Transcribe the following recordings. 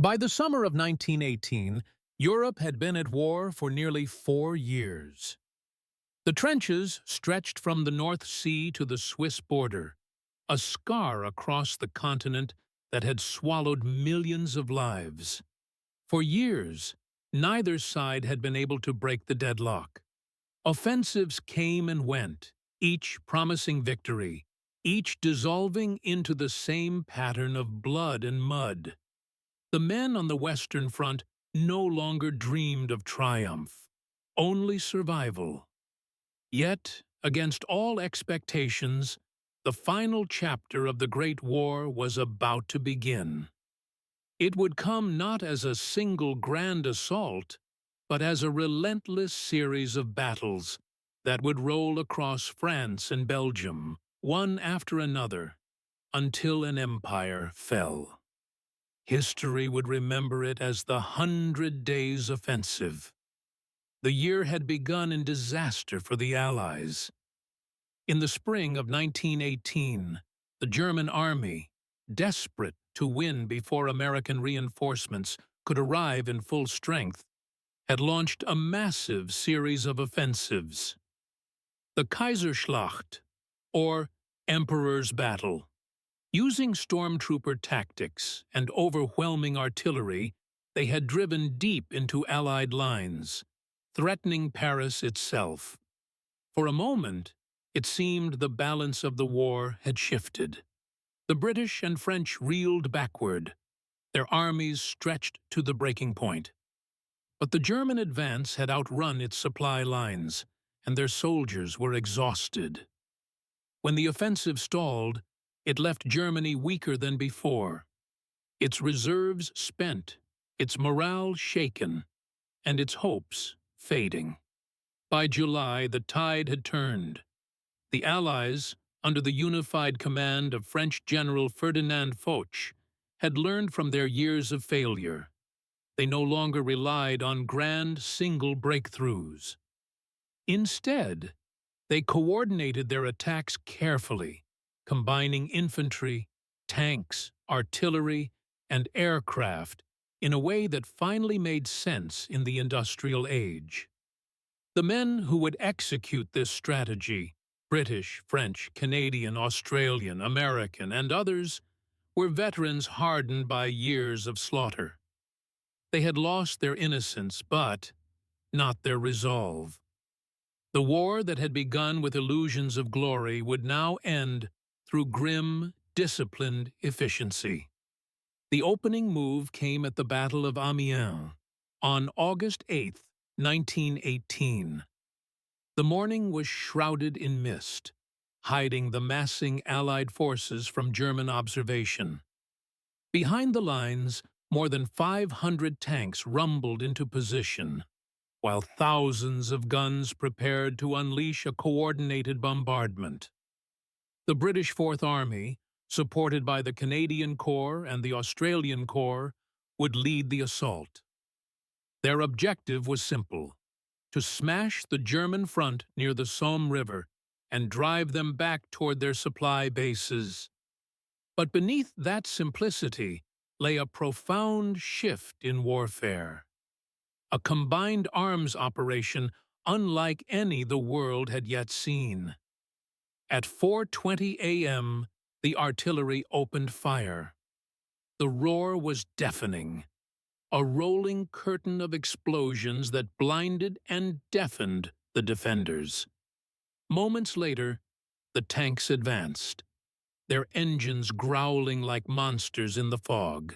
By the summer of 1918, Europe had been at war for nearly 4 years. The trenches stretched from the North Sea to the Swiss border, a scar across the continent that had swallowed millions of lives. For years, neither side had been able to break the deadlock. Offensives came and went, each promising victory, each dissolving into the same pattern of blood and mud. The men on the Western Front no longer dreamed of triumph, only survival. Yet, against all expectations, the final chapter of the Great War was about to begin. It would come not as a single grand assault, but as a relentless series of battles that would roll across France and Belgium, one after another, until an empire fell. History would remember it as the 100 Days Offensive. The year had begun in disaster for the Allies. In the spring of 1918, the German army, desperate to win before American reinforcements could arrive in full strength, had launched a massive series of offensives. The Kaiserschlacht, or Emperor's Battle. Using stormtrooper tactics and overwhelming artillery, they had driven deep into Allied lines, threatening Paris itself. For a moment, it seemed the balance of the war had shifted. The British and French reeled backward, their armies stretched to the breaking point. But the German advance had outrun its supply lines, and their soldiers were exhausted. When the offensive stalled, it left Germany weaker than before, its reserves spent, its morale shaken, and its hopes fading. By July, the tide had turned. The Allies, under the unified command of French General Ferdinand Foch, had learned from their years of failure. They no longer relied on grand single breakthroughs. Instead, they coordinated their attacks carefully, combining infantry, tanks, artillery, and aircraft in a way that finally made sense in the industrial age. The men who would execute this strategy, British, French, Canadian, Australian, American, and others, were veterans hardened by years of slaughter. They had lost their innocence, but not their resolve. The war that had begun with illusions of glory would now end through grim, disciplined efficiency. The opening move came at the Battle of Amiens on August 8, 1918. The morning was shrouded in mist, hiding the massing Allied forces from German observation. Behind the lines, more than 500 tanks rumbled into position, while thousands of guns prepared to unleash a coordinated bombardment. The British Fourth Army, supported by the Canadian Corps and the Australian Corps, would lead the assault. Their objective was simple: to smash the German front near the Somme River and drive them back toward their supply bases. But beneath that simplicity lay a profound shift in warfare. A combined arms operation unlike any the world had yet seen. At 4:20 a.m., the artillery opened fire. The roar was deafening, a rolling curtain of explosions that blinded and deafened the defenders. Moments later, the tanks advanced, their engines growling like monsters in the fog.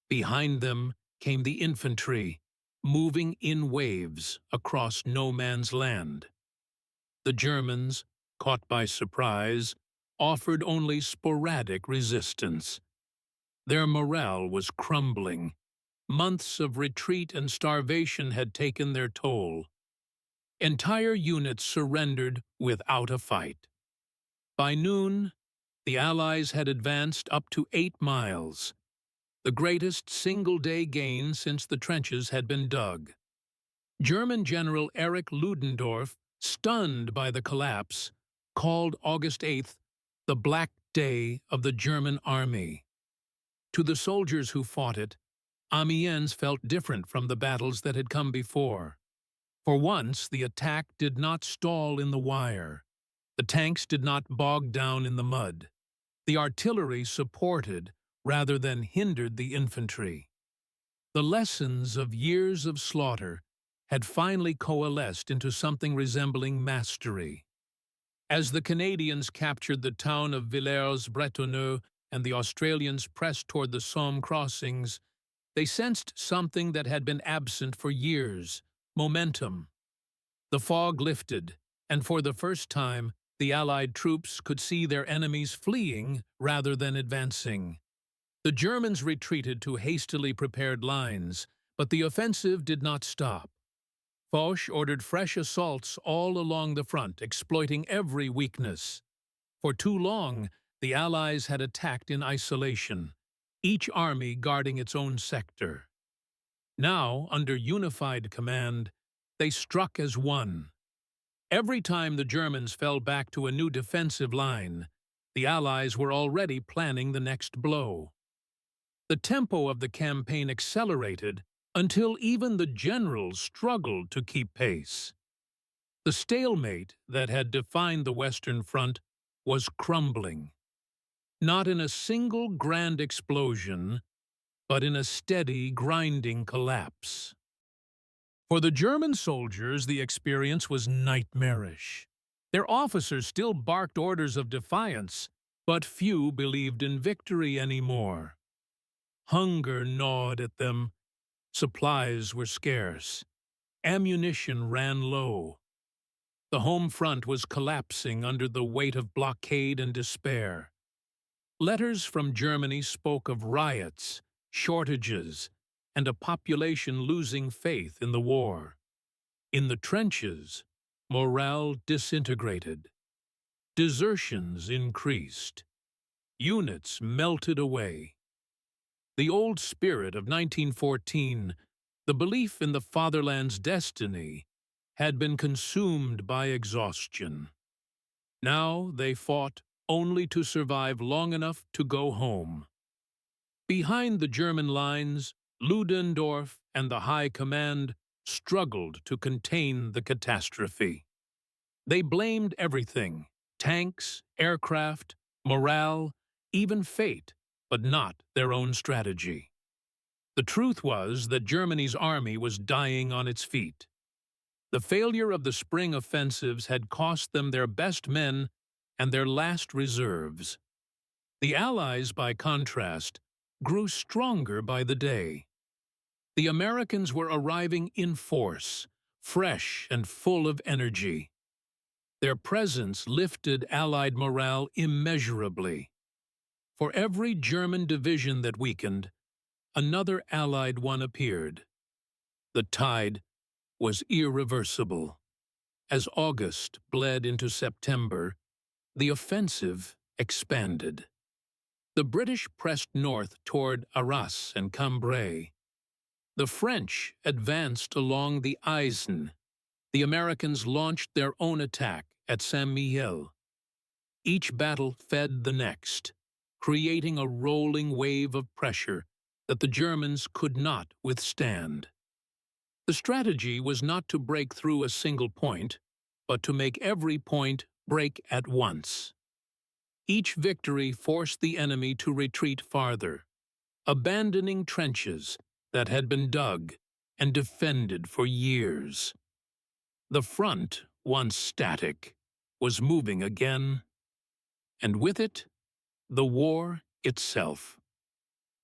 Behind them came the infantry, moving in waves across no man's land. The Germans, caught by surprise, offered only sporadic resistance. Their morale was crumbling. Months of retreat and starvation had taken their toll. Entire units surrendered without a fight. By noon, the Allies had advanced up to 8 miles, the greatest single-day gain since the trenches had been dug. German General Erich Ludendorff, stunned by the collapse, called August 8th the Black Day of the German Army. To the soldiers who fought it, Amiens felt different from the battles that had come before. For once, the attack did not stall in the wire. The tanks did not bog down in the mud. The artillery supported rather than hindered the infantry. The lessons of years of slaughter had finally coalesced into something resembling mastery. As the Canadians captured the town of Villers-Bretonneux and the Australians pressed toward the Somme crossings, they sensed something that had been absent for years: momentum. The fog lifted, and for the first time, the Allied troops could see their enemies fleeing rather than advancing. The Germans retreated to hastily prepared lines, but the offensive did not stop. Foch ordered fresh assaults all along the front, exploiting every weakness. For too long, the Allies had attacked in isolation, each army guarding its own sector. Now, under unified command, they struck as one. Every time the Germans fell back to a new defensive line, the Allies were already planning the next blow. The tempo of the campaign accelerated until even the generals struggled to keep pace. The stalemate that had defined the Western Front was crumbling, not in a single grand explosion, but in a steady, grinding collapse. For the German soldiers, the experience was nightmarish. Their officers still barked orders of defiance, but few believed in victory anymore. Hunger gnawed at them. Supplies were scarce. Ammunition ran low. The home front was collapsing under the weight of blockade and despair. Letters from Germany spoke of riots, shortages, and a population losing faith in the war. In the trenches, morale disintegrated. Desertions increased. Units melted away. The old spirit of 1914, the belief in the fatherland's destiny, had been consumed by exhaustion. Now they fought only to survive long enough to go home. Behind the German lines, Ludendorff and the High Command struggled to contain the catastrophe. They blamed everything: tanks, aircraft, morale, even fate, but not their own strategy. The truth was that Germany's army was dying on its feet. The failure of the spring offensives had cost them their best men and their last reserves. The Allies, by contrast, grew stronger by the day. The Americans were arriving in force, fresh and full of energy. Their presence lifted Allied morale immeasurably. For every German division that weakened, another Allied one appeared. The tide was irreversible. As August bled into September, the offensive expanded. The British pressed north toward Arras and Cambrai. The French advanced along the Aisne. The Americans launched their own attack at Saint-Mihiel. Each battle fed the next, creating a rolling wave of pressure that the Germans could not withstand. The strategy was not to break through a single point, but to make every point break at once. Each victory forced the enemy to retreat farther, abandoning trenches that had been dug and defended for years. The front, once static, was moving again, and with it, the war itself.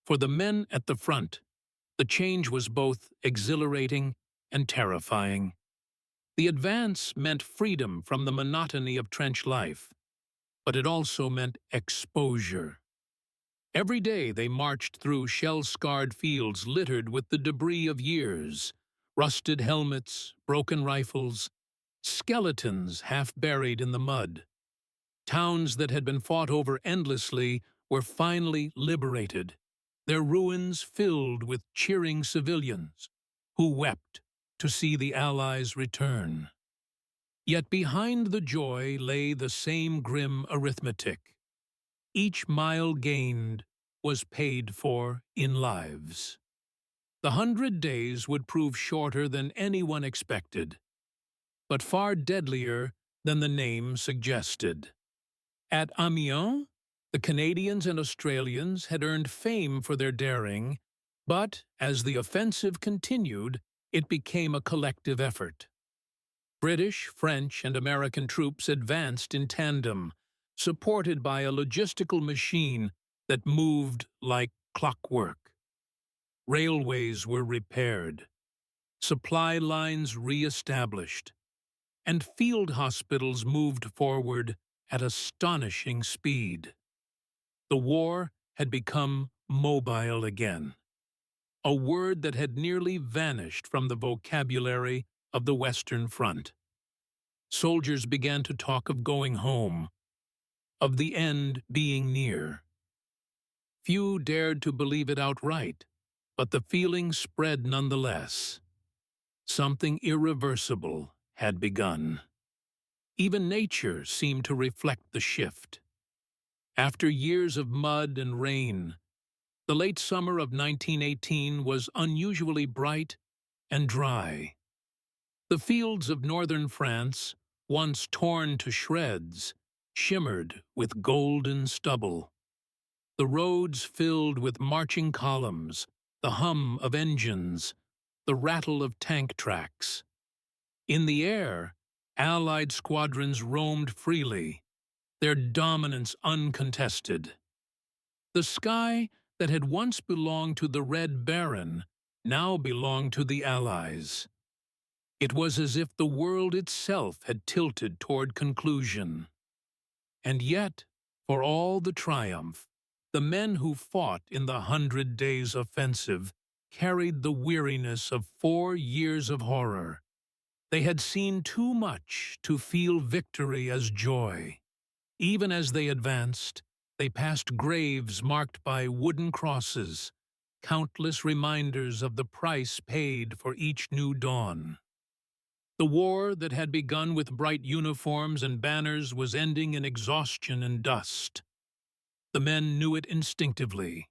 For the men at the front, the change was both exhilarating and terrifying. The advance meant freedom from the monotony of trench life, but it also meant exposure. Every day they marched through shell-scarred fields littered with the debris of years: rusted helmets, broken rifles, skeletons half buried in the mud. Towns that had been fought over endlessly were finally liberated, their ruins filled with cheering civilians who wept to see the Allies return. Yet behind the joy lay the same grim arithmetic. Each mile gained was paid for in lives. The 100 days would prove shorter than anyone expected, but far deadlier than the name suggested. At Amiens, the Canadians and Australians had earned fame for their daring, but as the offensive continued, it became a collective effort. British, French, and American troops advanced in tandem, supported by a logistical machine that moved like clockwork. Railways were repaired, supply lines re-established, and field hospitals moved forward at astonishing speed. The war had become mobile again, a word that had nearly vanished from the vocabulary of the Western Front. Soldiers began to talk of going home, of the end being near. Few dared to believe it outright, but the feeling spread nonetheless. Something irreversible had begun. Even nature seemed to reflect the shift. After years of mud and rain, the late summer of 1918 was unusually bright and dry. The fields of northern France, once torn to shreds, shimmered with golden stubble. The roads filled with marching columns, the hum of engines, the rattle of tank tracks. In the air, Allied squadrons roamed freely, their dominance uncontested. The sky that had once belonged to the Red Baron now belonged to the Allies. It was as if the world itself had tilted toward conclusion. And yet, for all the triumph, the men who fought in the 100 Days Offensive carried the weariness of 4 years of horror. They had seen too much to feel victory as joy. Even as they advanced, they passed graves marked by wooden crosses, countless reminders of the price paid for each new dawn. The war that had begun with bright uniforms and banners was ending in exhaustion and dust. The men knew it instinctively.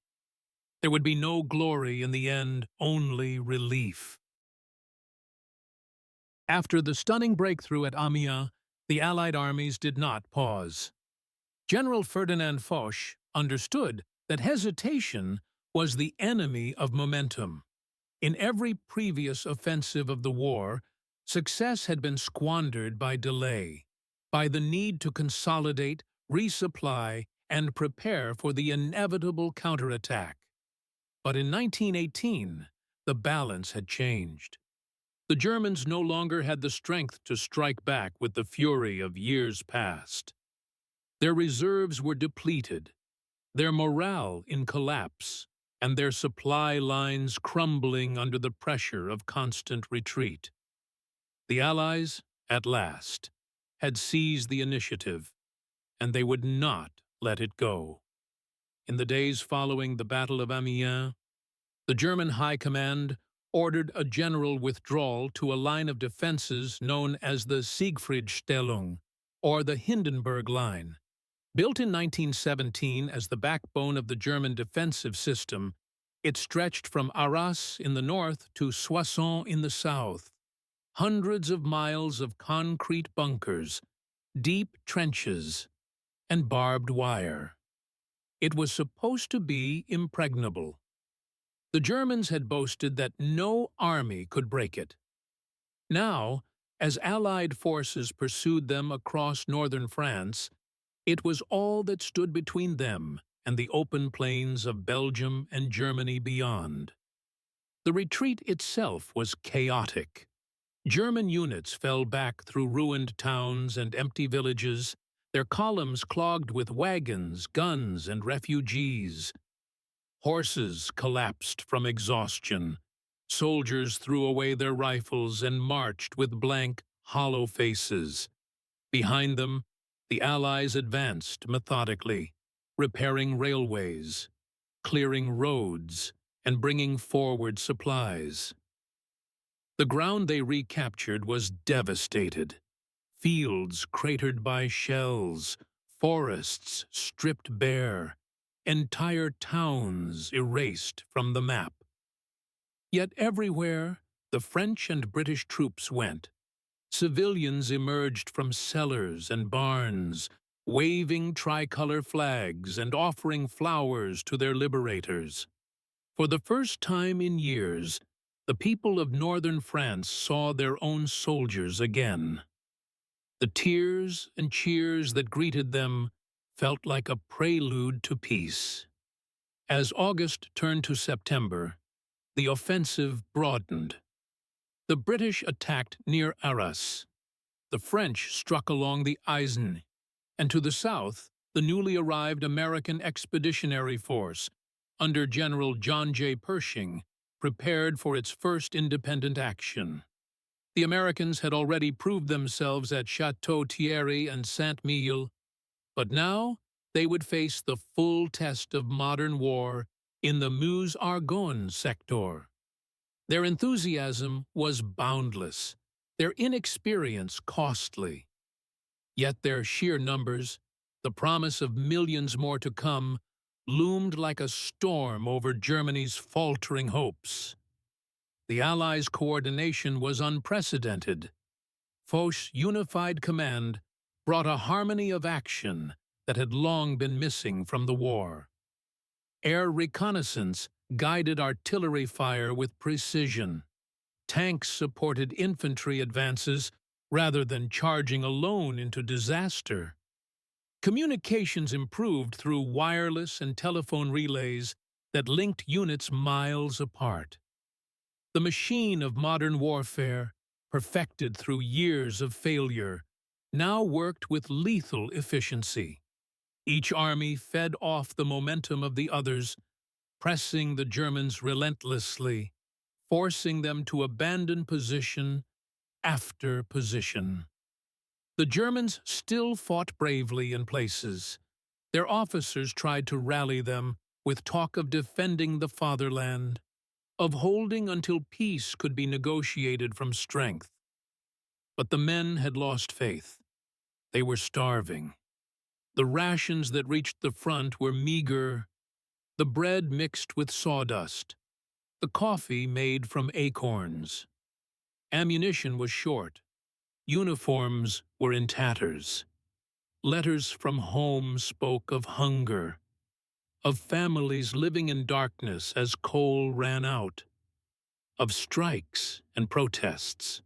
There would be no glory in the end, only relief. After the stunning breakthrough at Amiens, the Allied armies did not pause. General Ferdinand Foch understood that hesitation was the enemy of momentum. In every previous offensive of the war, success had been squandered by delay, by the need to consolidate, resupply, and prepare for the inevitable counterattack. But in 1918, the balance had changed. The Germans no longer had the strength to strike back with the fury of years past. Their reserves were depleted, their morale in collapse, and their supply lines crumbling under the pressure of constant retreat. The Allies, at last, had seized the initiative, and they would not let it go. In the days following the Battle of Amiens, the German High Command ordered a general withdrawal to a line of defenses known as the Siegfriedstellung, or the Hindenburg Line. Built in 1917 as the backbone of the German defensive system, it stretched from Arras in the north to Soissons in the south. Hundreds of miles of concrete bunkers, deep trenches, and barbed wire. It was supposed to be impregnable. The Germans had boasted that no army could break it. Now, as Allied forces pursued them across northern France, it was all that stood between them and the open plains of Belgium and Germany beyond. The retreat itself was chaotic. German units fell back through ruined towns and empty villages, their columns clogged with wagons, guns, and refugees. Horses collapsed from exhaustion. Soldiers threw away their rifles and marched with blank, hollow faces. Behind them, the Allies advanced methodically, repairing railways, clearing roads, and bringing forward supplies. The ground they recaptured was devastated. Fields cratered by shells, forests stripped bare, entire towns erased from the map. Yet everywhere the French and British troops went, civilians emerged from cellars and barns, waving tricolor flags and offering flowers to their liberators. For the first time in years, the people of northern France saw their own soldiers again. The tears and cheers that greeted them felt like a prelude to peace. As August turned to September, the offensive broadened. The British attacked near Arras. The French struck along the Aisne, and to the south, the newly arrived American Expeditionary Force, under General John J. Pershing, prepared for its first independent action. The Americans had already proved themselves at Château Thierry and Saint-Mihiel, but now they would face the full test of modern war in the Meuse-Argonne sector. Their enthusiasm was boundless, their inexperience costly. Yet their sheer numbers, the promise of millions more to come, loomed like a storm over Germany's faltering hopes. The Allies' coordination was unprecedented. Foch's unified command brought a harmony of action that had long been missing from the war. Air reconnaissance guided artillery fire with precision. Tanks supported infantry advances rather than charging alone into disaster. Communications improved through wireless and telephone relays that linked units miles apart. The machine of modern warfare, perfected through years of failure, now worked with lethal efficiency. Each army fed off the momentum of the others, pressing the Germans relentlessly, forcing them to abandon position after position. The Germans still fought bravely in places. Their officers tried to rally them with talk of defending the fatherland, of holding until peace could be negotiated from strength. But the men had lost faith. They were starving. The rations that reached the front were meager, the bread mixed with sawdust, the coffee made from acorns. Ammunition was short. Uniforms were in tatters. Letters from home spoke of hunger, of families living in darkness as coal ran out, of strikes and protests.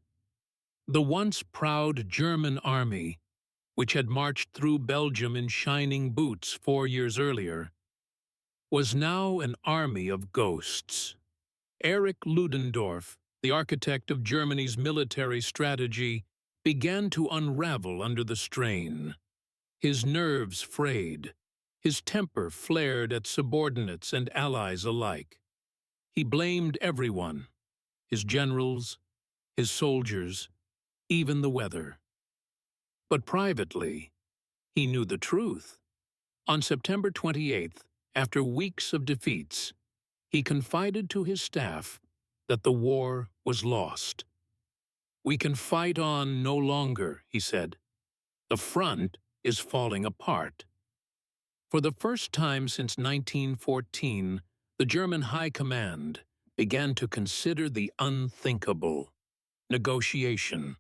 The once proud German army, which had marched through Belgium in shining boots 4 years earlier, was now an army of ghosts. Erich Ludendorff, the architect of Germany's military strategy, began to unravel under the strain. His nerves frayed. His temper flared at subordinates and allies alike. He blamed everyone, his generals, his soldiers, even the weather. But privately, he knew the truth. On September 28th, after weeks of defeats, he confided to his staff that the war was lost. "We can fight on no longer," he said. "The front is falling apart." For the first time since 1914, the German High Command began to consider the unthinkable: negotiation.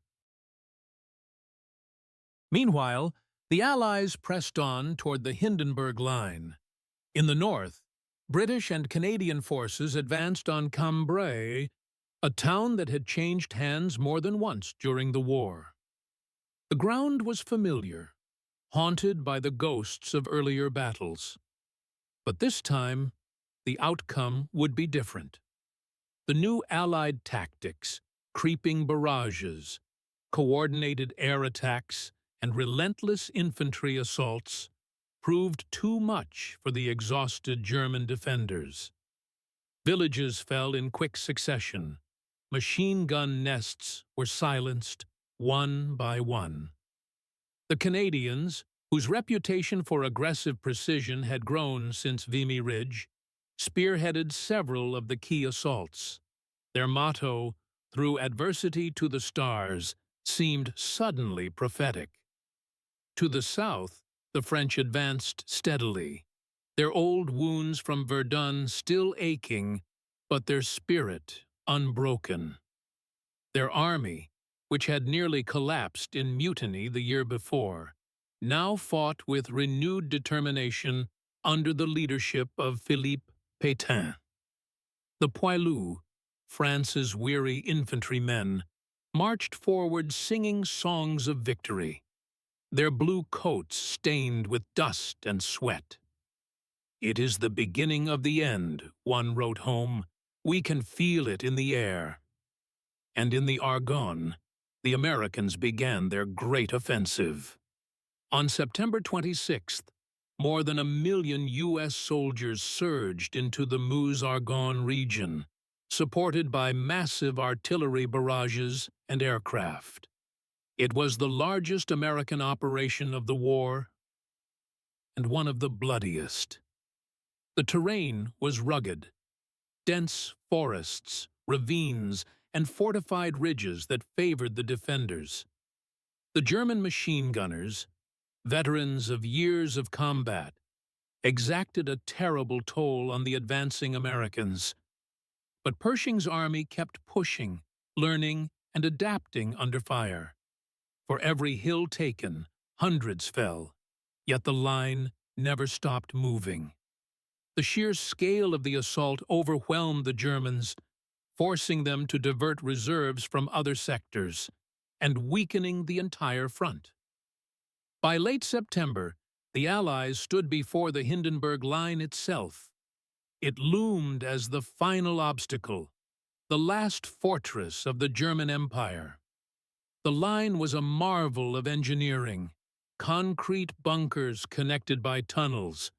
Meanwhile, the Allies pressed on toward the Hindenburg Line. In the north, British and Canadian forces advanced on Cambrai, a town that had changed hands more than once during the war. The ground was familiar, haunted by the ghosts of earlier battles. But this time, the outcome would be different. The new Allied tactics, creeping barrages, coordinated air attacks, and relentless infantry assaults proved too much for the exhausted German defenders. Villages fell in quick succession. Machine gun nests were silenced one by one. The Canadians, whose reputation for aggressive precision had grown since Vimy Ridge, spearheaded several of the key assaults. Their motto, "Through adversity to the stars," seemed suddenly prophetic. To the south, the French advanced steadily, their old wounds from Verdun still aching, but their spirit unbroken. Their army, which had nearly collapsed in mutiny the year before, now fought with renewed determination under the leadership of Philippe Pétain. The poilus, France's weary infantrymen, marched forward singing songs of victory, their blue coats stained with dust and sweat. "It is the beginning of the end," one wrote home. "We can feel it in the air." And in the Argonne, the Americans began their great offensive. On September 26th, more than 1,000,000 U.S. soldiers surged into the Meuse-Argonne region, supported by massive artillery barrages and aircraft. It was the largest American operation of the war and one of the bloodiest. The terrain was rugged, dense forests, ravines, and fortified ridges that favored the defenders. The German machine gunners, veterans of years of combat, exacted a terrible toll on the advancing Americans. But Pershing's army kept pushing, learning, and adapting under fire. For every hill taken, hundreds fell, yet the line never stopped moving. The sheer scale of the assault overwhelmed the Germans, forcing them to divert reserves from other sectors and weakening the entire front. By late September, the Allies stood before the Hindenburg Line itself. It loomed as the final obstacle, the last fortress of the German Empire. The line was a marvel of engineering, concrete bunkers connected by tunnels,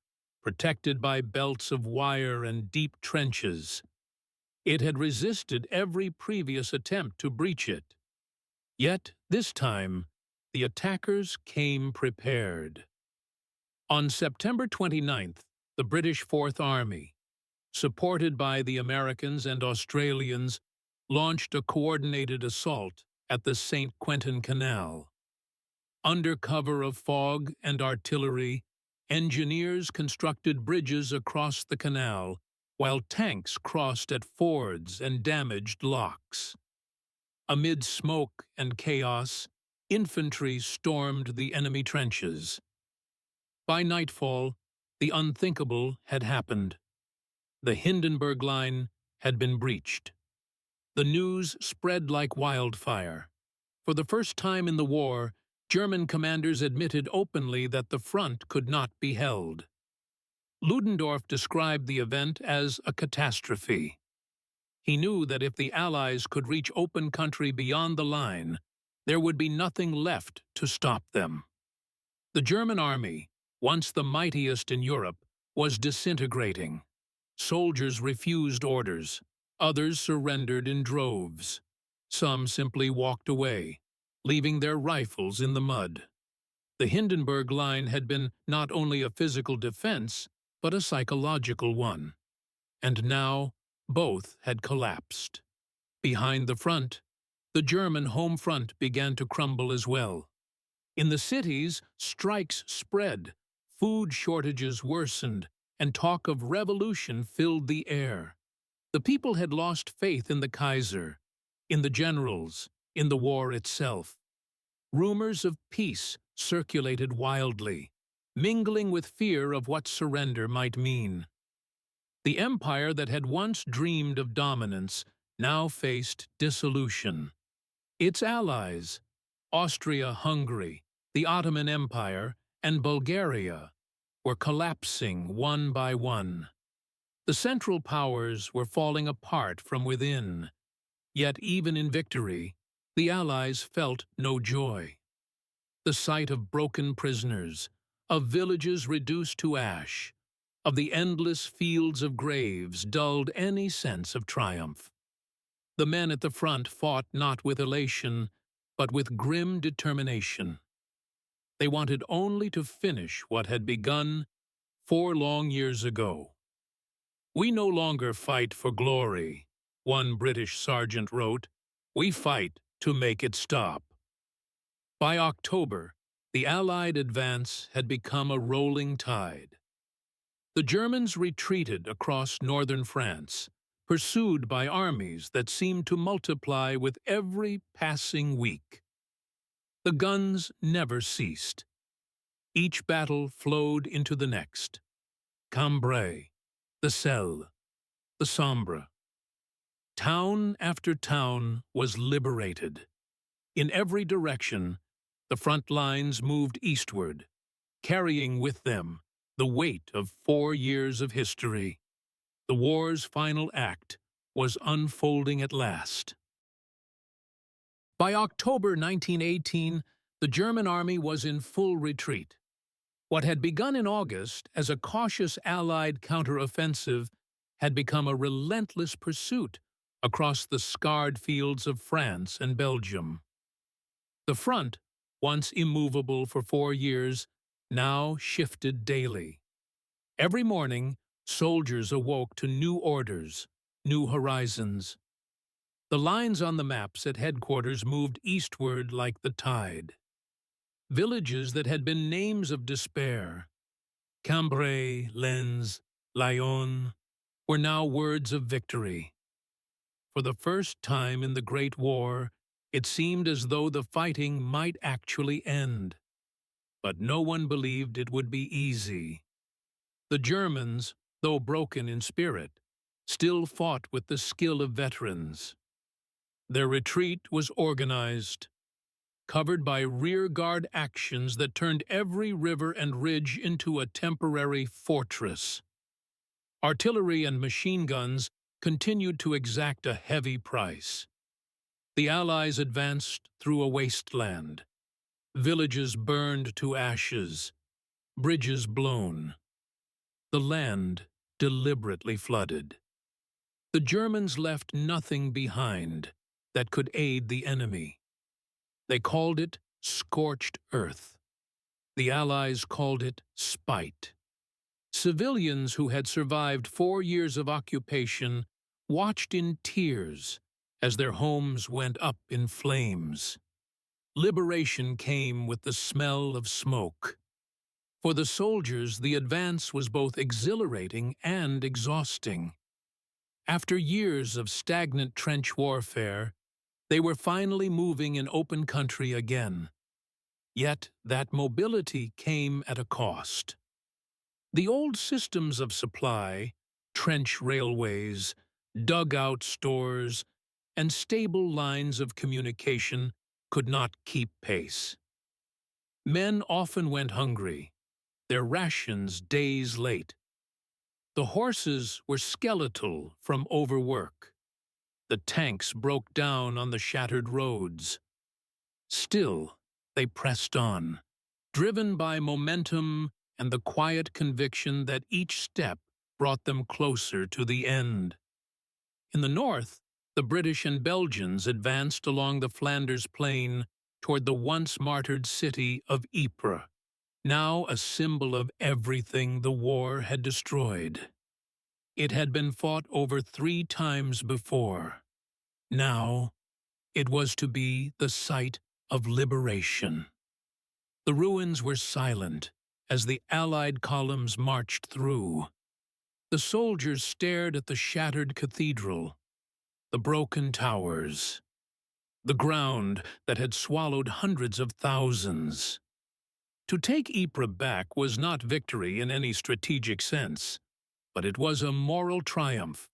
protected by belts of wire and deep trenches. It had resisted every previous attempt to breach it. Yet, this time, the attackers came prepared. On September 29th, the British Fourth Army, supported by the Americans and Australians, launched a coordinated assault at the St. Quentin Canal. Under cover of fog and artillery, engineers constructed bridges across the canal, while tanks crossed at fords and damaged locks. Amid smoke and chaos, infantry stormed the enemy trenches. By nightfall, the unthinkable had happened. The Hindenburg Line had been breached. The news spread like wildfire. For the first time in the war, German commanders admitted openly that the front could not be held. Ludendorff described the event as a catastrophe. He knew that if the Allies could reach open country beyond the line, there would be nothing left to stop them. The German army, once the mightiest in Europe, was disintegrating. Soldiers refused orders. Others surrendered in droves. Some simply walked away, leaving their rifles in the mud. The Hindenburg Line had been not only a physical defense, but a psychological one. And now, both had collapsed. Behind the front, the German home front began to crumble as well. In the cities, strikes spread, food shortages worsened, and talk of revolution filled the air. The people had lost faith in the Kaiser, in the generals, in the war itself. Rumors of peace circulated wildly, mingling with fear of what surrender might mean. The empire that had once dreamed of dominance now faced dissolution. Its allies, Austria-Hungary, the Ottoman Empire, and Bulgaria, were collapsing one by one. The Central Powers were falling apart from within. Yet even in victory, the Allies felt no joy. The sight of broken prisoners, of villages reduced to ash, of the endless fields of graves dulled any sense of triumph. The men at the front fought not with elation, but with grim determination. They wanted only to finish what had begun 4 long years ago. "We no longer fight for glory," one British sergeant wrote. "We fight to make it stop." By October, the Allied advance had become a rolling tide. The Germans retreated across northern France, pursued by armies that seemed to multiply with every passing week. The guns never ceased. Each battle flowed into the next. Cambrai, the Selle, the Sambre. Town after town was liberated. In every direction, the front lines moved eastward, carrying with them the weight of 4 years of history. The war's final act was unfolding at last. By October 1918, the German army was in full retreat. What had begun in August as a cautious Allied counteroffensive had become a relentless pursuit across the scarred fields of France and Belgium. The front, once immovable for 4 years, now shifted daily. Every morning, soldiers awoke to new orders, new horizons. The lines on the maps at headquarters moved eastward like the tide. Villages that had been names of despair, Cambrai, Lens, Lyon, were now words of victory. For the first time in the Great War, it seemed as though the fighting might actually end. But no one believed it would be easy. The Germans, though broken in spirit, still fought with the skill of veterans. Their retreat was organized, covered by rearguard actions that turned every river and ridge into a temporary fortress. Artillery and machine guns continued to exact a heavy price. The Allies advanced through a wasteland. Villages burned to ashes, bridges blown. The land deliberately flooded. The Germans left nothing behind that could aid the enemy. They called it scorched earth. The Allies called it spite. Civilians who had survived 4 years of occupation watched in tears as their homes went up in flames. Liberation came with the smell of smoke. For the soldiers, the advance was both exhilarating and exhausting. After years of stagnant trench warfare, they were finally moving in open country again. Yet that mobility came at a cost. The old systems of supply, trench railways, dugout stores, and stable lines of communication could not keep pace. Men often went hungry, their rations days late. The horses were skeletal from overwork. The tanks broke down on the shattered roads. Still, they pressed on, driven by momentum and the quiet conviction that each step brought them closer to the end. In the north, the British and Belgians advanced along the Flanders Plain toward the once martyred city of Ypres, now a symbol of everything the war had destroyed. It had been fought over 3 times before. Now, it was to be the site of liberation. The ruins were silent as the Allied columns marched through. The soldiers stared at the shattered cathedral, the broken towers, the ground that had swallowed hundreds of thousands. To take Ypres back was not victory in any strategic sense, but it was a moral triumph,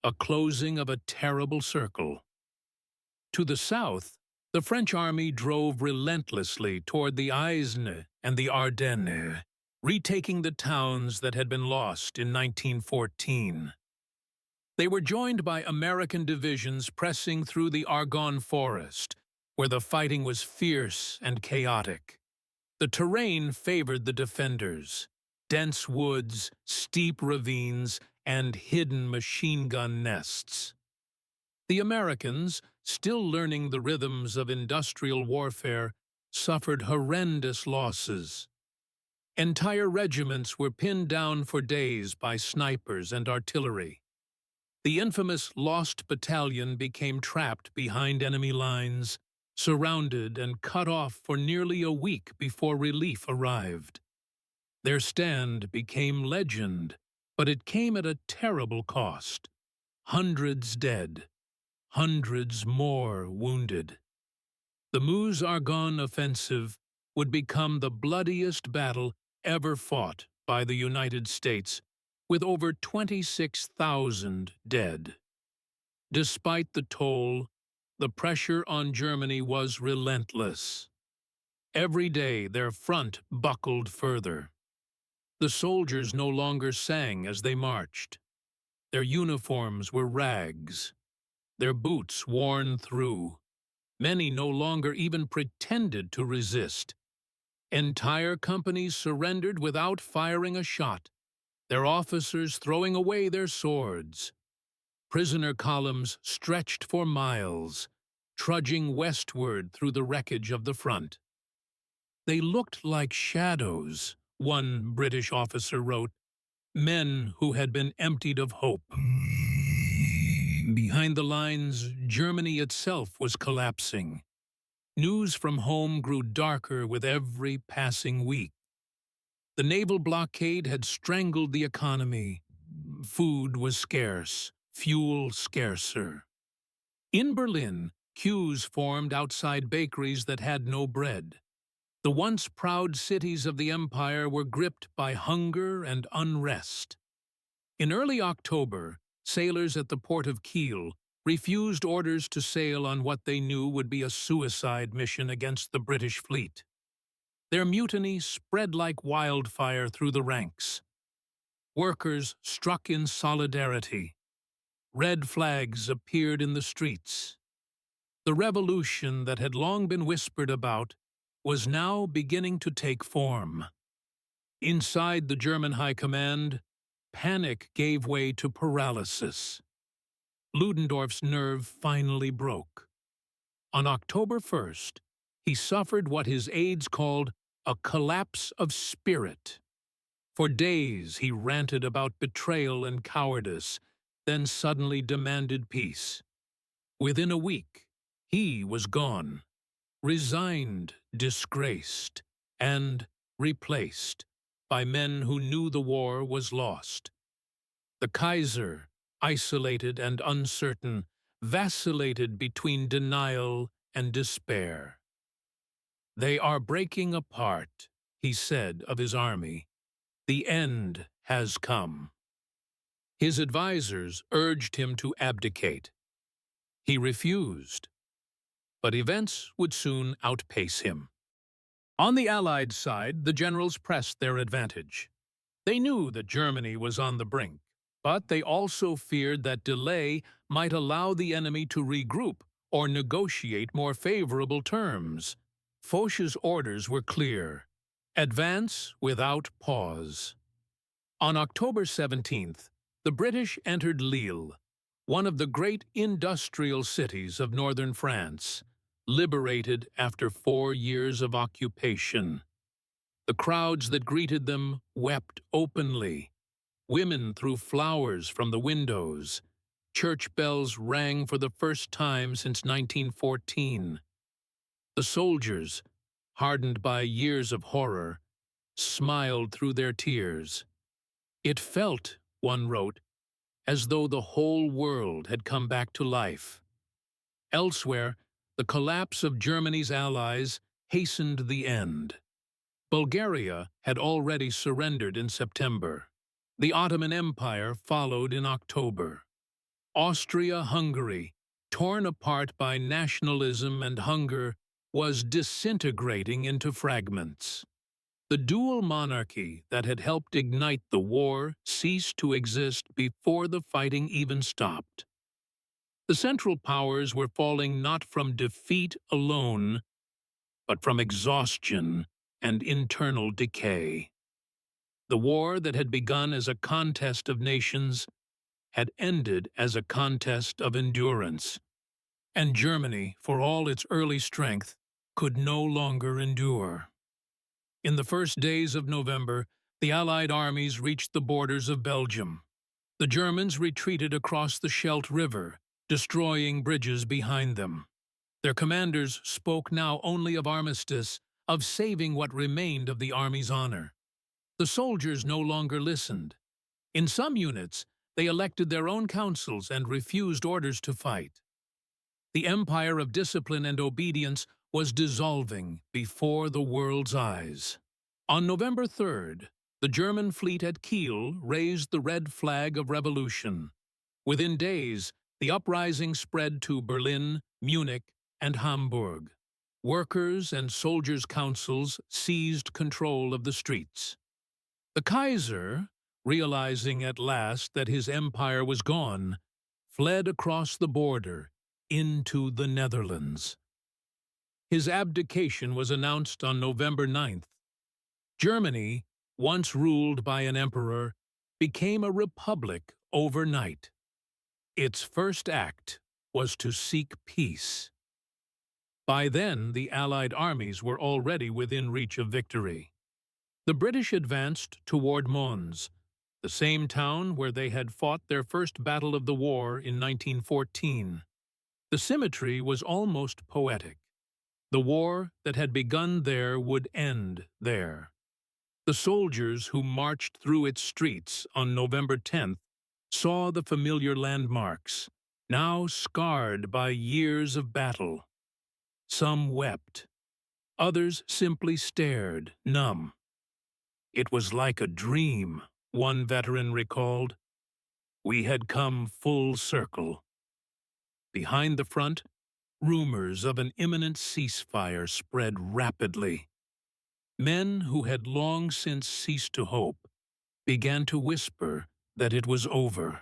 a closing of a terrible circle. To the south, the French army drove relentlessly toward the Aisne and the Ardennes, retaking the towns that had been lost in 1914. They were joined by American divisions pressing through the Argonne Forest, where the fighting was fierce and chaotic. The terrain favored the defenders: dense woods, steep ravines, and hidden machine gun nests. The Americans, still learning the rhythms of industrial warfare, suffered horrendous losses. Entire regiments were pinned down for days by snipers and artillery. The infamous Lost Battalion became trapped behind enemy lines, surrounded and cut off for nearly a week before relief arrived. Their stand became legend, but it came at a terrible cost. hundreds dead, hundreds more wounded. The Meuse-Argonne offensive would become the bloodiest battle ever fought by the United States, with over 26,000 dead. Despite the toll, the pressure on Germany was relentless. Every day their front buckled further. The soldiers no longer sang as they marched. Their uniforms were rags, their boots worn through. Many no longer even pretended to resist. Entire companies surrendered without firing a shot, their officers throwing away their swords. Prisoner columns stretched for miles, trudging westward through the wreckage of the front. They looked like shadows, one British officer wrote, men who had been emptied of hope. Behind the lines, Germany itself was collapsing. News from home grew darker with every passing week. The naval blockade had strangled the economy. Food was scarce, fuel scarcer. In Berlin, queues formed outside bakeries that had no bread. The once proud cities of the empire were gripped by hunger and unrest. In early October, sailors at the port of Kiel refused orders to sail on what they knew would be a suicide mission against the British fleet. Their mutiny spread like wildfire through the ranks. Workers struck in solidarity. Red flags appeared in the streets. The revolution that had long been whispered about was now beginning to take form. Inside the German High Command, panic gave way to paralysis. Ludendorff's nerve finally broke. On October 1st, he suffered what his aides called a collapse of spirit. For days he ranted about betrayal and cowardice, then suddenly demanded peace. Within a week, he was gone, resigned, disgraced, and replaced by men who knew the war was lost. The Kaiser, isolated and uncertain, vacillated between denial and despair. "They are breaking apart," he said of his army. "The end has come." His advisers urged him to abdicate. He refused, but events would soon outpace him. On the Allied side, the generals pressed their advantage. They knew that Germany was on the brink, but they also feared that delay might allow the enemy to regroup or negotiate more favorable terms. Foch's orders were clear: advance without pause. On October 17th, the British entered Lille, one of the great industrial cities of northern France, liberated after 4 years of occupation. The crowds that greeted them wept openly. Women threw flowers from the windows. Church bells rang for the first time since 1914. The soldiers, hardened by years of horror, smiled through their tears. It felt, one wrote, as though the whole world had come back to life. Elsewhere, the collapse of Germany's allies hastened the end. Bulgaria had already surrendered in September. The Ottoman Empire followed in October. Austria-Hungary, torn apart by nationalism and hunger, was disintegrating into fragments. The dual monarchy that had helped ignite the war ceased to exist before the fighting even stopped. The Central Powers were falling not from defeat alone, but from exhaustion and internal decay. The war that had begun as a contest of nations had ended as a contest of endurance, and Germany, for all its early strength, could no longer endure. In the first days of November, the Allied armies reached the borders of Belgium. The Germans retreated across the Scheldt River, destroying bridges behind them. Their commanders spoke now only of armistice, of saving what remained of the army's honor. The soldiers no longer listened. In some units, They elected their own councils and refused orders to fight. The empire of discipline and obedience was dissolving before the world's eyes. On November 3rd, the German fleet at Kiel raised the red flag of revolution. Within days, the uprising spread to Berlin, Munich, and Hamburg. Workers' and soldiers' councils seized control of the streets. The Kaiser, realizing at last that his empire was gone, fled across the border into the Netherlands. His abdication was announced on November 9th. Germany, once ruled by an emperor, became a republic overnight. Its first act was to seek peace. By then, the Allied armies were already within reach of victory. The British advanced toward Mons, the same town where they had fought their first battle of the war in 1914. The symmetry was almost poetic. The war that had begun there would end there. The soldiers who marched through its streets on November 10th saw the familiar landmarks, now scarred by years of battle. Some wept. Others simply stared, numb. It was like a dream, one veteran recalled. We had come full circle. Behind the front, rumors of an imminent ceasefire spread rapidly. Men who had long since ceased to hope began to whisper that it was over.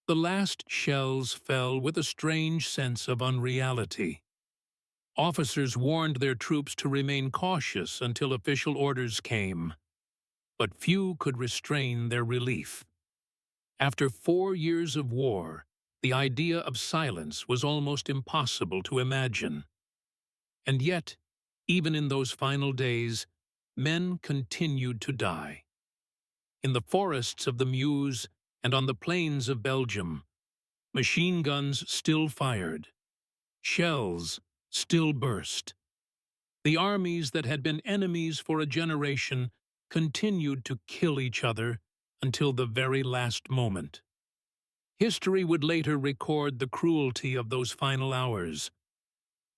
The last shells fell with a strange sense of unreality. Officers warned their troops to remain cautious until official orders came, but few could restrain their relief. After 4 years of war, the idea of silence was almost impossible to imagine. And yet, even in those final days, men continued to die. In the forests of the Meuse and on the plains of Belgium, machine guns still fired. Shells still burst. The armies that had been enemies for a generation continued to kill each other until the very last moment. History would later record the cruelty of those final hours.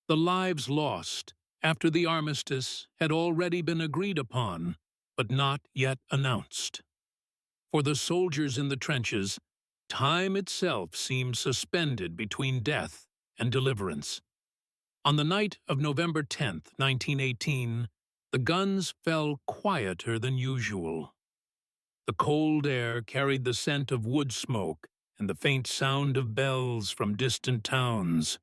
The lives lost after the armistice had already been agreed upon, but not yet announced. For the soldiers in the trenches, time itself seemed suspended between death and deliverance. On the night of November 10th, 1918, the guns fell quieter than usual. The cold air carried the scent of wood smoke and the faint sound of bells from distant towns.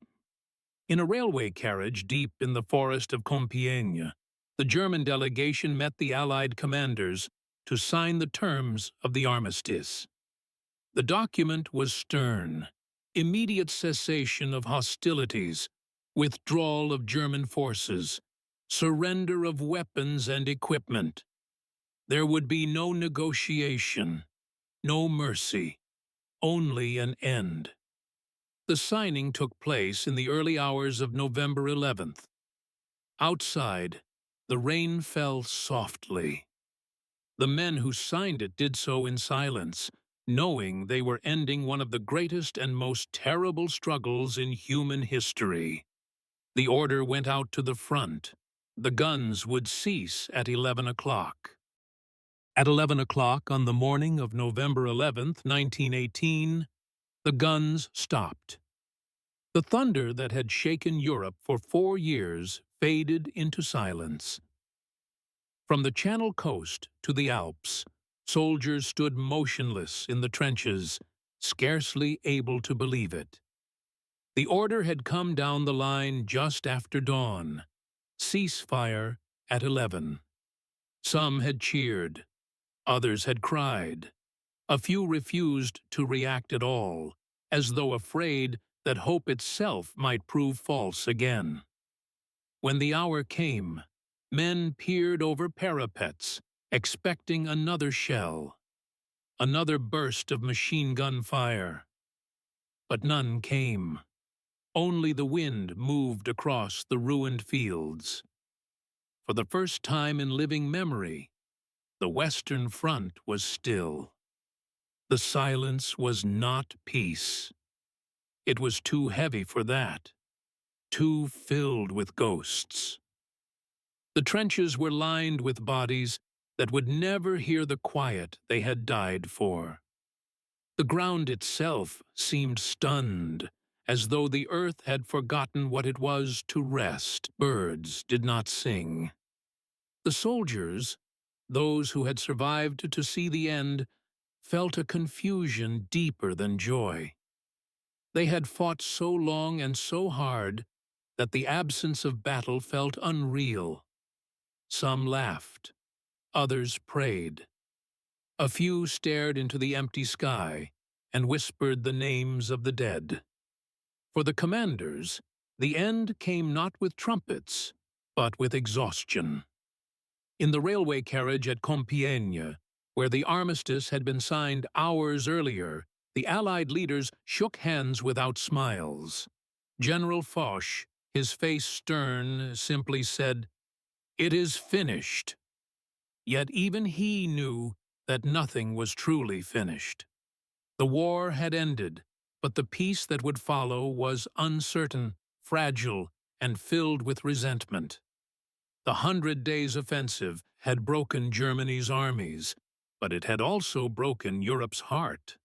In a railway carriage deep in the forest of Compiègne, the German delegation met the Allied commanders to sign the terms of the armistice. The document was stern: immediate cessation of hostilities, withdrawal of German forces, surrender of weapons and equipment. There would be no negotiation, no mercy, only an end. The signing took place in the early hours of November 11th. Outside, the rain fell softly. The men who signed it did so in silence, knowing they were ending one of the greatest and most terrible struggles in human history. The order went out to the front. The guns would cease at 11 o'clock. At 11 o'clock on the morning of November 11th, 1918, the guns stopped. The thunder that had shaken Europe for 4 years faded into silence. From the Channel coast to the Alps, soldiers stood motionless in the trenches, scarcely able to believe it. The order had come down the line just after dawn. Ceasefire at 11. Some had cheered. Others had cried. A few refused to react at all, as though afraid that hope itself might prove false again. When the hour came, men peered over parapets, expecting another shell, another burst of machine gun fire. But none came. Only the wind moved across the ruined fields. For the first time in living memory, the Western Front was still. The silence was not peace. It was too heavy for that, too filled with ghosts. The trenches were lined with bodies that would never hear the quiet they had died for. The ground itself seemed stunned, as though the earth had forgotten what it was to rest. Birds did not sing. The soldiers, those who had survived to see the end, felt a confusion deeper than joy. They had fought so long and so hard that the absence of battle felt unreal. Some laughed, others prayed. A few stared into the empty sky and whispered the names of the dead. For the commanders, the end came not with trumpets, but with exhaustion. In the railway carriage at Compiègne, where the armistice had been signed hours earlier, the Allied leaders shook hands without smiles. General Foch, his face stern, simply said, "It is finished." Yet even he knew that nothing was truly finished. The war had ended, but the peace that would follow was uncertain, fragile, and filled with resentment. The 100 Days Offensive had broken Germany's armies, but it had also broken Europe's heart.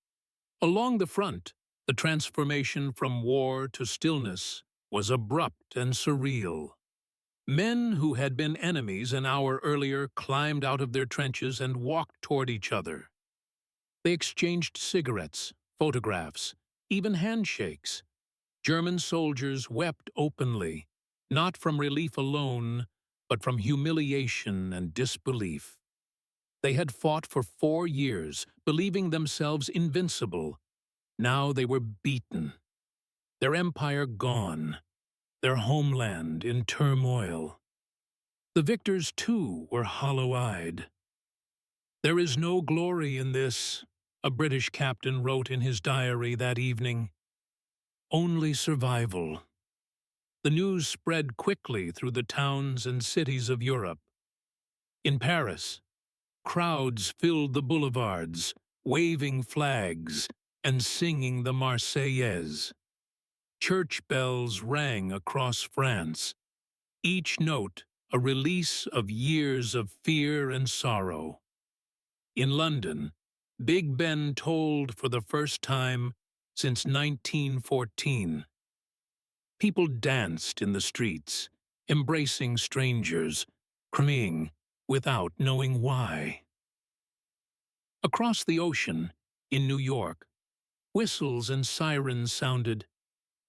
Along the front, the transformation from war to stillness was abrupt and surreal. Men who had been enemies an hour earlier climbed out of their trenches and walked toward each other. They exchanged cigarettes, photographs, even handshakes. German soldiers wept openly, not from relief alone, but from humiliation and disbelief. They had fought for 4 years, believing themselves invincible. Now they were beaten, their empire gone, their homeland in turmoil. The victors, too, were hollow-eyed. "There is no glory in this," a British captain wrote in his diary that evening. "Only survival." The news spread quickly through the towns and cities of Europe. In Paris, crowds filled the boulevards, waving flags and singing the Marseillaise. Church bells rang across France, each note a release of years of fear and sorrow. In London, Big Ben tolled for the first time since 1914. People danced in the streets, embracing strangers, crying without knowing why. Across the ocean, in New York, whistles and sirens sounded,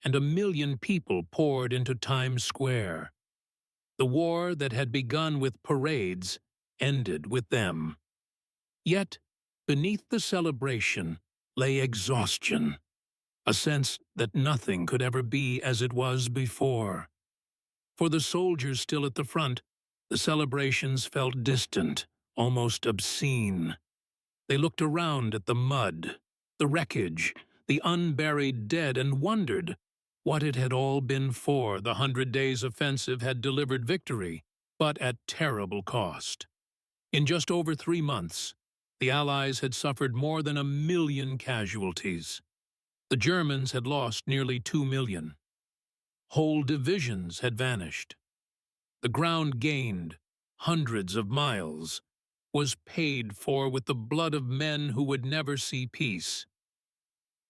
and 1 million people poured into Times Square. The war that had begun with parades ended with them. Yet, beneath the celebration lay exhaustion, a sense that nothing could ever be as it was before. For the soldiers still at the front, the celebrations felt distant, almost obscene. They looked around at the mud, the wreckage, the unburied dead, and wondered what it had all been for. The 100 Days Offensive had delivered victory, but at terrible cost. In just over 3 months, the Allies had suffered more than 1 million casualties. The Germans had lost nearly 2 million. Whole divisions had vanished. The ground gained, hundreds of miles, was paid for with the blood of men who would never see peace.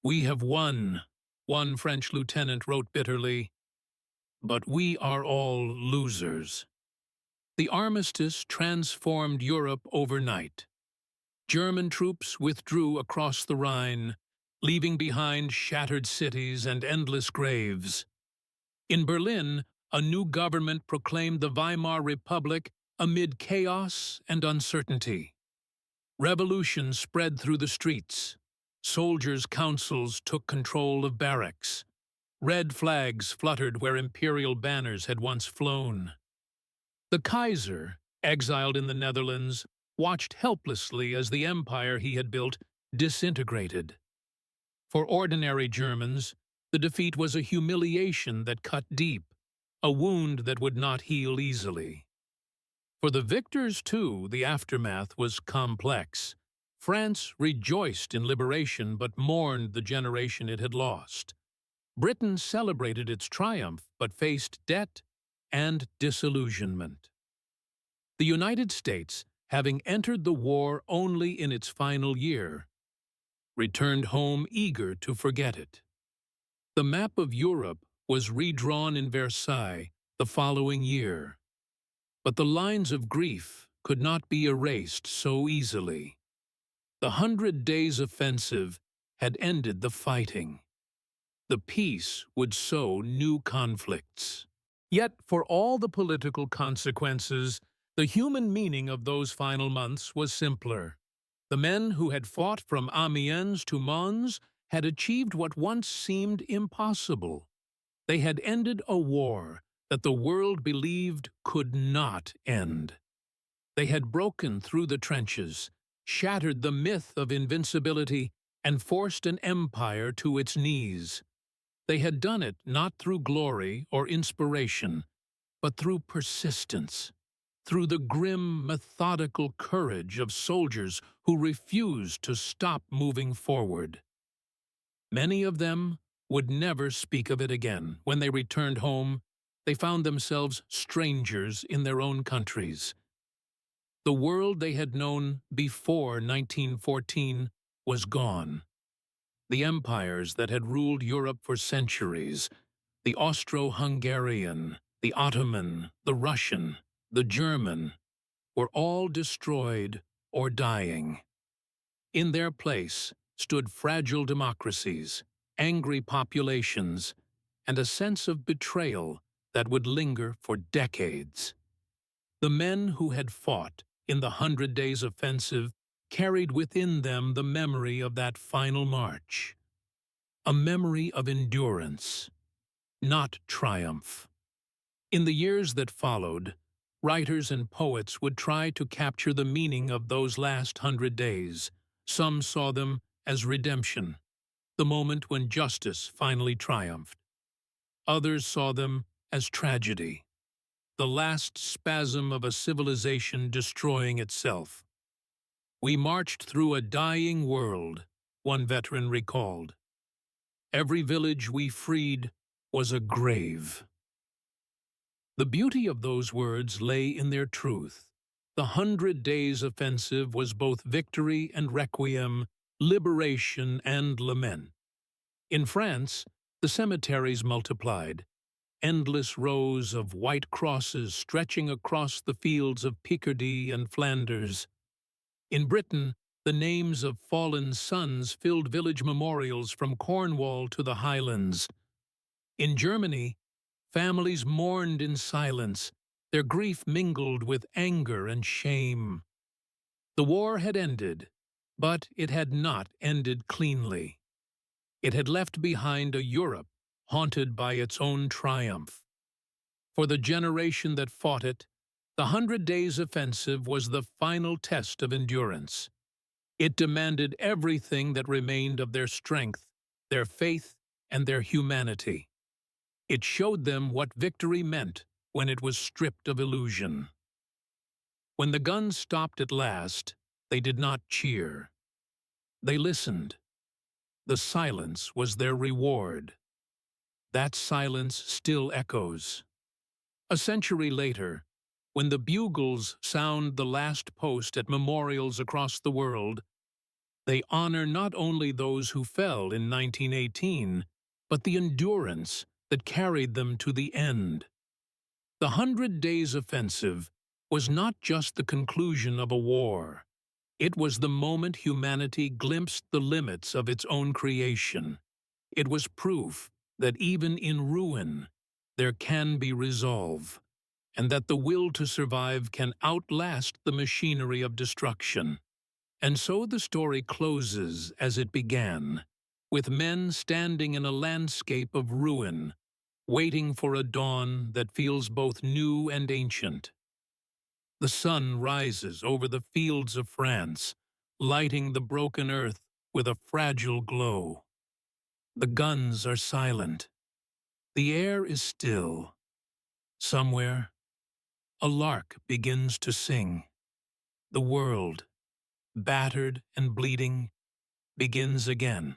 "We have won," one French lieutenant wrote bitterly, "but we are all losers." The armistice transformed Europe overnight. German troops withdrew across the Rhine, leaving behind shattered cities and endless graves. In Berlin, a new government proclaimed the Weimar Republic amid chaos and uncertainty. Revolution spread through the streets. Soldiers' councils took control of barracks. Red flags fluttered where imperial banners had once flown. The Kaiser, exiled in the Netherlands, watched helplessly as the empire he had built disintegrated. For ordinary Germans, the defeat was a humiliation that cut deep, a wound that would not heal easily. For the victors, too, the aftermath was complex. France rejoiced in liberation but mourned the generation it had lost. Britain celebrated its triumph but faced debt and disillusionment. The United States, having entered the war only in its final year, returned home eager to forget it. The map of Europe was redrawn in Versailles the following year, but the lines of grief could not be erased so easily. The 100 Days Offensive had ended the fighting. The peace would sow new conflicts. Yet, for all the political consequences, the human meaning of those final months was simpler. The men who had fought from Amiens to Mons had achieved what once seemed impossible. They had ended a war that the world believed could not end. They had broken through the trenches, shattered the myth of invincibility, and forced an empire to its knees. They had done it not through glory or inspiration, but through persistence, through the grim, methodical courage of soldiers who refused to stop moving forward. Many of them would never speak of it again. When they returned home, they found themselves strangers in their own countries. The world they had known before 1914 was gone. The empires that had ruled Europe for centuries, the Austro-Hungarian, the Ottoman, the Russian, the German, were all destroyed or dying. In their place stood fragile democracies, angry populations, and a sense of betrayal that would linger for decades. The men who had fought in the 100 Days Offensive carried within them the memory of that final march, a memory of endurance, not triumph. In the years that followed, writers and poets would try to capture the meaning of those last 100 days. Some saw them as redemption, the moment when justice finally triumphed. Others saw them as tragedy, the last spasm of a civilization destroying itself. "We marched through a dying world," one veteran recalled. "Every village we freed was a grave." The beauty of those words lay in their truth. The 100 Days Offensive was both victory and requiem, liberation and lament. In France, the cemeteries multiplied, endless rows of white crosses stretching across the fields of Picardy and Flanders. In Britain, the names of fallen sons filled village memorials from Cornwall to the Highlands. In Germany, families mourned in silence, their grief mingled with anger and shame. The war had ended, but it had not ended cleanly. It had left behind a Europe haunted by its own triumph. For the generation that fought it, the 100 Days Offensive was the final test of endurance. It demanded everything that remained of their strength, their faith, and their humanity. It showed them what victory meant when it was stripped of illusion. When the guns stopped at last, they did not cheer. They listened. The silence was their reward. That silence still echoes. A century later, when the bugles sound the last post at memorials across the world, they honor not only those who fell in 1918, but the endurance that carried them to the end. The 100 Days Offensive was not just the conclusion of a war. It was the moment humanity glimpsed the limits of its own creation. It was proof that even in ruin, there can be resolve, and that the will to survive can outlast the machinery of destruction. And so the story closes as it began, with men standing in a landscape of ruin, waiting for a dawn that feels both new and ancient. The sun rises over the fields of France, lighting the broken earth with a fragile glow. The guns are silent. The air is still. Somewhere, a lark begins to sing. The world, battered and bleeding, begins again.